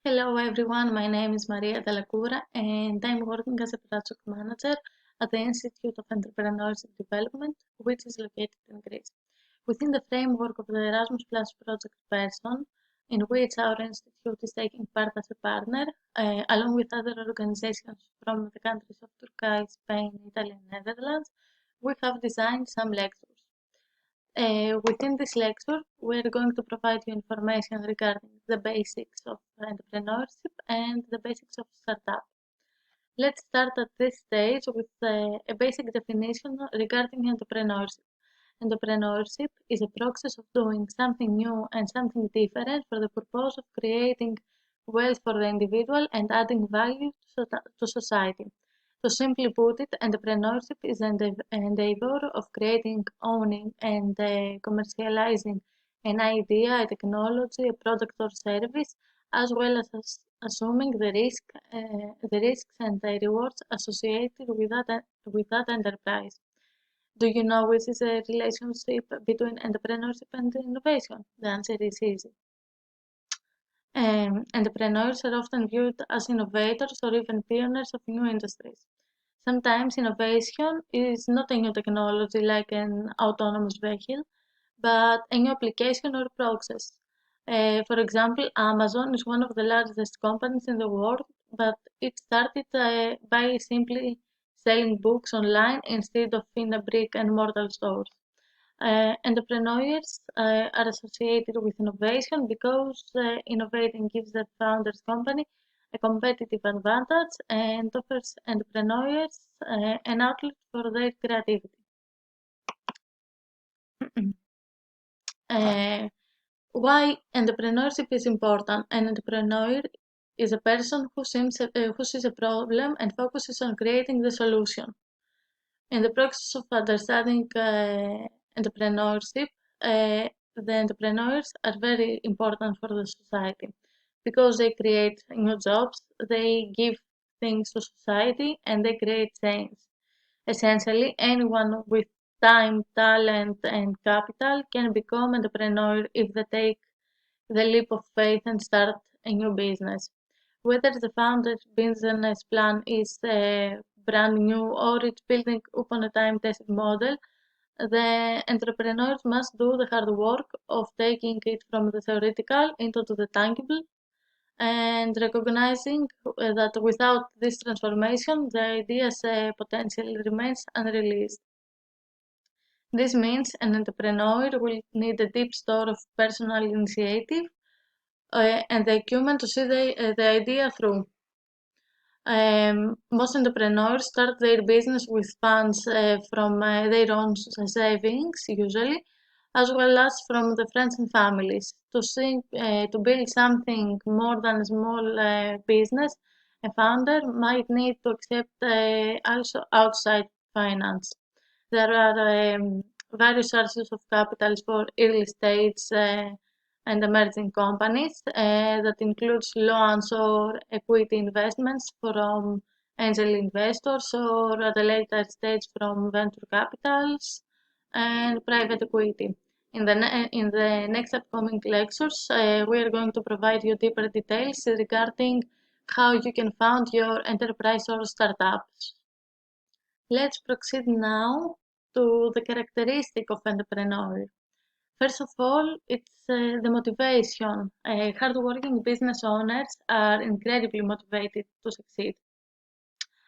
Hello everyone, my name is Maria Delacoura and I'm working as a project manager at the Institute of Entrepreneurship Development, which is located in Greece. Within the framework of the Erasmus Plus project Person, in which our institute is taking part as a partner, along with other organizations from the countries of Turkey, Spain, Italy and Netherlands, we have designed some lectures. Within this lecture, we are going to provide you information regarding the basics of entrepreneurship and the basics of startup. Let's start at this stage with a basic definition regarding entrepreneurship. Entrepreneurship is a process of doing something new and something different for the purpose of creating wealth for the individual and adding value to society. To simply put it, entrepreneurship is an endeavor of creating, owning, and commercializing an idea, a technology, a product or service, as well as assuming the risks and the rewards associated with that enterprise. Do you know which is the relationship between entrepreneurship and innovation? The answer is easy. Entrepreneurs are often viewed as innovators or even pioneers of new industries. Sometimes innovation is not a new technology like an autonomous vehicle, but a new application or process. For example, Amazon is one of the largest companies in the world, but it started by simply selling books online instead of in a brick and mortar stores. Entrepreneurs are associated with innovation because innovating gives the founder's company a competitive advantage and offers entrepreneurs an outlet for their creativity. uh, why entrepreneurship is important? An entrepreneur is a person who sees a problem and focuses on creating the solution. In the process of understanding entrepreneurship, the entrepreneurs are very important for the society because they create new jobs, they give things to society, and they create change. Essentially, anyone with time, talent, and capital can become entrepreneur if they take the leap of faith and start a new business. Whether the founder's business plan is brand new or it's building upon a time-tested model, the entrepreneurs must do the hard work of taking it from the theoretical into the tangible and recognizing that without this transformation, the idea's potential remains unreleased. This means an entrepreneur will need a deep store of personal initiative and the acumen to see the idea through. Most entrepreneurs start their business with funds from their own savings, usually, as well as from the friends and families. To build something more than a small business, a founder might need to accept also outside finance. There are various sources of capital for early stage and emerging companies that includes loans or equity investments from angel investors or at a later stage from venture capitals and private equity. In the next upcoming lectures, we are going to provide you deeper details regarding how you can found your enterprise or startups. Let's proceed now to the characteristic of entrepreneur. First of all, it's the motivation. Hardworking business owners are incredibly motivated to succeed.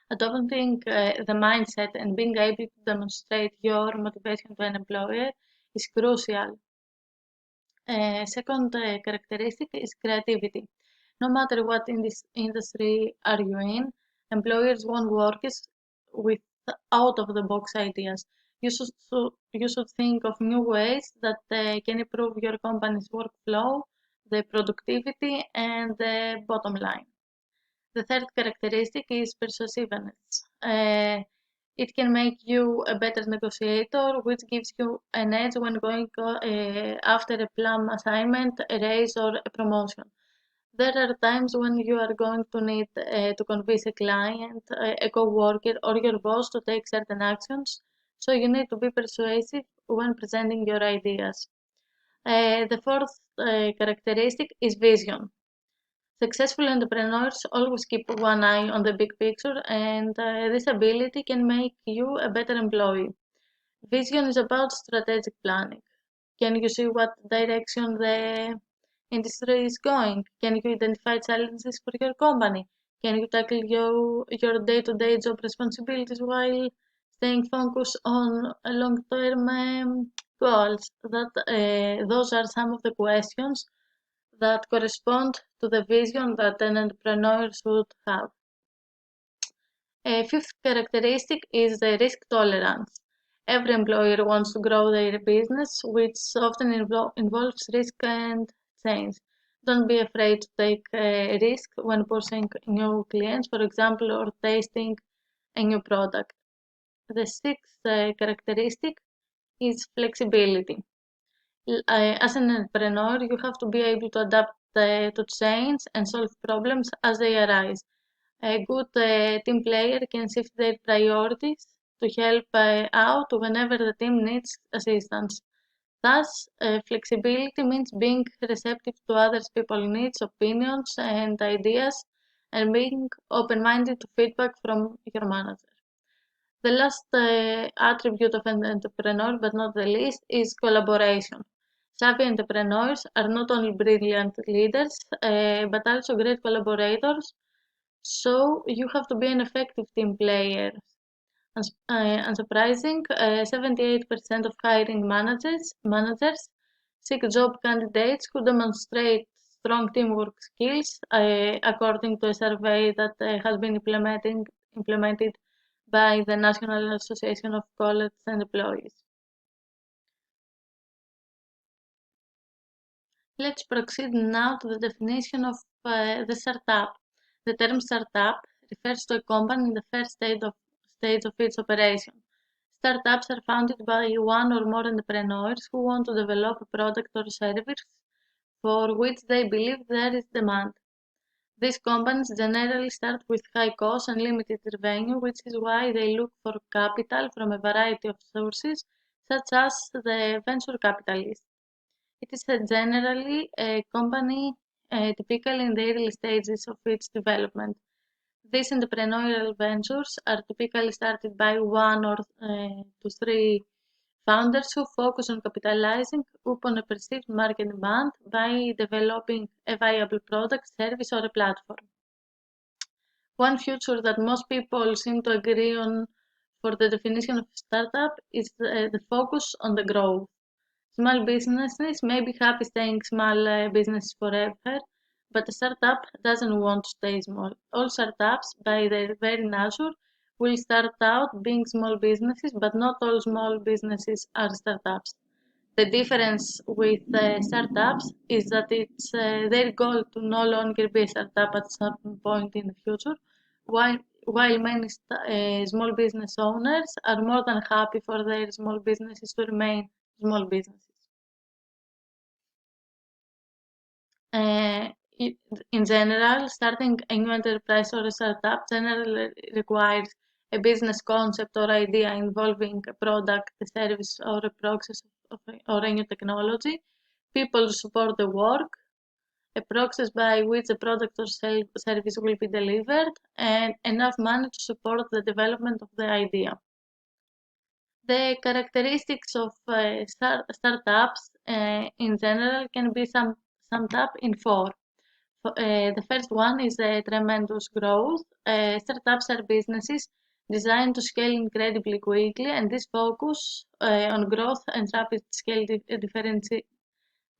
Adopting the mindset and being able to demonstrate your motivation to an employer is crucial. Second characteristic is creativity. No matter what in this industry are you in, employers want workers with out-of-the-box ideas. You should think of new ways that can improve your company's workflow, the productivity, and the bottom line. The third characteristic is persuasiveness. It can make you a better negotiator, which gives you an edge when going after a plum assignment, a raise, or a promotion. There are times when you are going to need to convince a client, a co-worker, or your boss to take certain actions, so you need to be persuasive when presenting your ideas. The fourth characteristic is vision. Successful entrepreneurs always keep one eye on the big picture, and this ability can make you a better employee. Vision is about strategic planning. Can you see what direction the industry is going? Can you identify challenges for your company? Can you tackle your day-to-day job responsibilities while staying focused on long-term goals? Those are some of the questions that correspond to the vision that an entrepreneur should have. A fifth characteristic is the risk tolerance. Every employer wants to grow their business, which often involves risk and change. Don't be afraid to take a risk when pursuing new clients, for example, or tasting a new product. The sixth characteristic is flexibility. As an entrepreneur, you have to be able to adapt to change and solve problems as they arise. A good team player can shift their priorities to help out whenever the team needs assistance. Thus, flexibility means being receptive to other people's needs, opinions, and ideas, and being open minded to feedback from your manager. The last attribute of an entrepreneur, but not the least, is collaboration. Savvy entrepreneurs are not only brilliant leaders, but also great collaborators. So you have to be an effective team player. Unsurprising, 78% of hiring managers seek job candidates who demonstrate strong teamwork skills, according to a survey that has been implemented by the National Association of College and Employees. Let's proceed now to the definition of the startup. The term startup refers to a company in the first stage of its operation. Startups are founded by one or more entrepreneurs who want to develop a product or service for which they believe there is demand. These companies generally start with high costs and limited revenue, which is why they look for capital from a variety of sources, such as the venture capitalists. It is generally a company typically in the early stages of its development. These entrepreneurial ventures are typically started by one or to three founders who focus on capitalizing upon a perceived market demand by developing a viable product, service, or a platform. One feature that most people seem to agree on for the definition of startup is the focus on the growth. Small businesses may be happy staying small businesses forever, but a startup doesn't want to stay small. All startups, by their very nature, will start out being small businesses, but not all small businesses are startups. The difference with startups is that it's their goal to no longer be a startup at some point in the future, while, while many small business owners are more than happy for their small businesses to remain small businesses. Uh, in general, starting a new enterprise or a startup generally requires a business concept or idea involving a product, a service, or a process or a new technology, people to support the work, a process by which the product or service will be delivered, and enough money to support the development of the idea. The characteristics of startups in general can be summed up in four. The first one is tremendous growth. Startups are businesses designed to scale incredibly quickly, and this focus on growth and rapid scale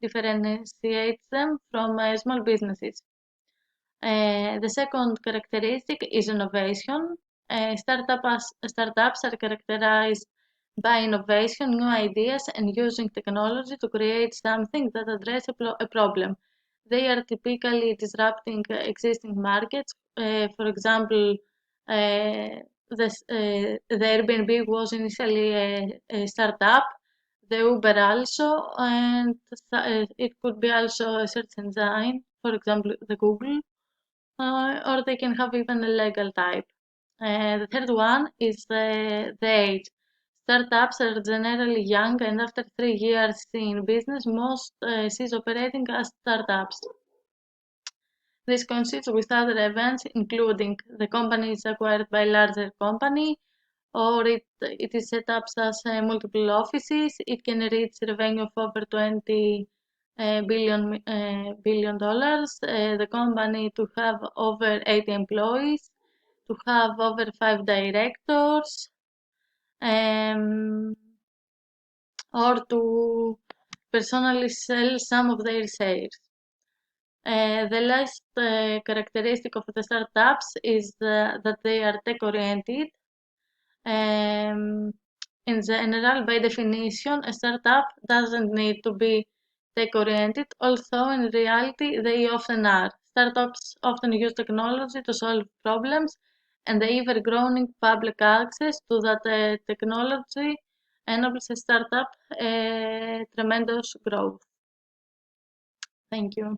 differentiates them from small businesses. The second characteristic is innovation. Startups are characterized by innovation, new ideas, and using technology to create something that addresses a problem. They are typically disrupting existing markets. For example, the Airbnb was initially a startup, the Uber also, and it could be also a search engine, for example, the Google, or they can have even a legal type. The third one is the age. Startups are generally young, and after 3 years in business, most cease operating as startups. This consists with other events, including the company is acquired by a larger company, or it is set up as multiple offices. It can reach revenue of over 20 billion dollars. The company to have over 80 employees, to have over 5 directors, or to personally sell some of their shares. The last characteristic of the startups is that they are tech-oriented. In general, by definition, a startup doesn't need to be tech-oriented, although in reality they often are. Startups often use technology to solve problems, and the ever-growing public access to that technology enables a startup tremendous growth. Thank you.